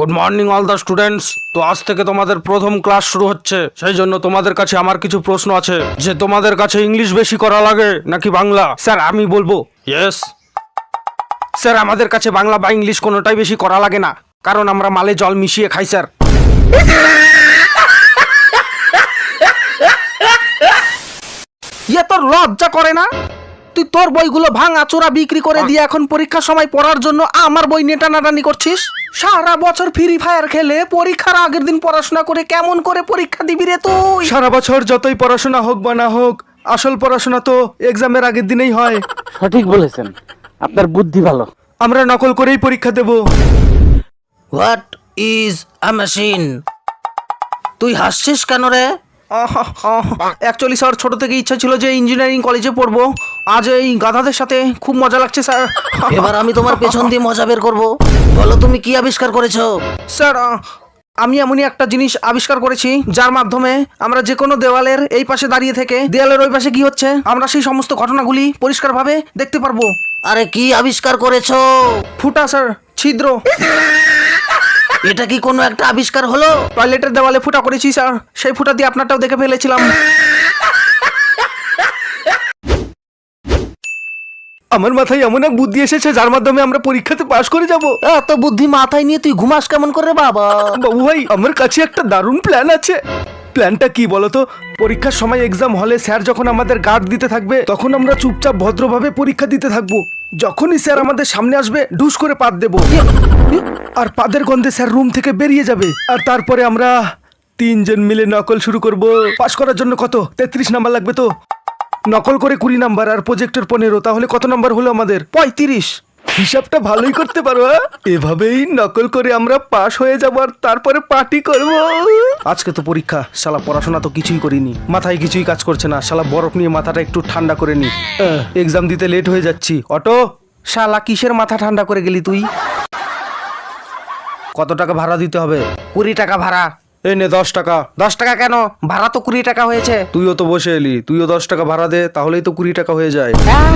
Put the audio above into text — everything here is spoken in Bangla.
Good morning all the students. তো আজ থেকে তোমাদের প্রথম ক্লাস শুরু হচ্ছে, সেই জন্য তোমাদের কাছে আমার কিছু প্রশ্ন আছে যে তোমাদের কাছে ইংলিশ বেশি করা লাগে নাকি বাংলা। স্যার আমি বলবো ইয়েস। স্যার আমাদের কাছে বাংলা বা ইংলিশ কোনোটাই বেশি করা লাগে না, কারণ আমরা মালে জল মিশিয়ে খাই স্যার। ইয়ে তোর লজ্জা করে না? তুই তোর বইগুলো ভাঙা চোরা বিক্রি করে দিয়ে এখন পরীক্ষার সময় পড়ার জন্য আমার বই নিয়ে টানাটানি করছিস। সারা বছর ফ্রি ফায়ার খেলে পরীক্ষার আগের দিন পড়াশোনা করে কেমন করে পরীক্ষা দিবি রে তুই? সারা বছর যতই পড়াশোনা হোক বা না হোক, আসল পড়াশোনা তো এক্সামের আগের দিনেই হয়। সঠিক বলেছেন, আপনার বুদ্ধি ভালো। আমরা নকল করেই পরীক্ষা দেব। What is a machine? তুই হাসছিস কেন রে? অ্যাকচুয়ালি স্যার ছোট থেকে ইচ্ছা ছিল যে ইঞ্জিনিয়ারিং কলেজে পড়বো। আজ এই গাধাদের সাথে খুব মজা লাগছে স্যার। এবার আমি তোমার পেছন দিয়ে মজা বের করবো। বলো তুমি কি আবিষ্কার করেছো? স্যার আমি এমনই একটা জিনিস আবিষ্কার করেছি যার মাধ্যমে আমরা যে কোনো দেওয়ালের এই পাশে দাঁড়িয়ে থেকে দেওয়ালের ওই পাশে কি হচ্ছে আমরা সেই সমস্ত ঘটনাগুলি পরিষ্কারভাবে দেখতে পারবো। আরে কি আবিষ্কার করেছো? ফুটা স্যার, ছিদ্র। এটা কি কোনো একটা আবিষ্কার হলো? টয়লেটের দেওয়ালে ফুটা করেছি স্যার, সেই ফুটা দিয়ে আপনারটাও দেখে ফেলেছিলাম। আমার মাথায় এমন এক বুদ্ধি এসেছে যার মাধ্যমে আমরা পরীক্ষাতে পাশ করে যাব। এত বুদ্ধি মাথায় নিয়ে তুই ঘুমাস কেমন করে বাবা? বাবু ভাই, আমার কাছে একটা দারুণ প্ল্যান আছে। প্ল্যানটা কি বলতো? পরীক্ষার সময় এক্সাম হলে স্যার যখন আমাদের গার্ড দিতে থাকবে তখন আমরা চুপচাপ ভদ্রভাবে পরীক্ষা দিতে থাকবো। যখনই স্যার আমাদের সামনে আসবে ঢুস করে পাত দেব, আর পাদের গন্ধে স্যার রুম থেকে বেরিয়ে যাবে। আর তারপরে আমরা তিনজন মিলে নকল শুরু করব। পাশ করার জন্য কত 33 নাম্বার লাগবে তো? নকল করে 20 নাম্বার আর প্রজেক্টর 15, তাহলে কত নাম্বার হলো আমাদের? 35। হিসাবটা ভালোই করতে পারো। এভাবেই নকল করে আমরা পাশ হয়ে যাব আর তারপরে পার্টি করব। আজকে তো পরীক্ষা, শালা পড়াশোনা তো কিছুই করিনি, মাথায় কিছুই কাজ করছে না। শালা বরফ নিয়ে মাথাটা একটু ঠান্ডা করে নি। এক্সাম দিতে লেট হয়ে যাচ্ছি। অটো, শালা কিসের মাথা ঠান্ডা করে গেলি তুই? কত টাকা ভাড়া দিতে হবে? 20 টাকা ভাড়া। এই নে 10 টাকা। 10 টাকা কেন? ভাড়া তো 20 টাকা হয়েছে। তুইও তো বসে এলি, তুইও 10 টাকা ভাড়া দে, তাহলেই তো 20 টাকা হয়ে যায়। হ্যাঁ?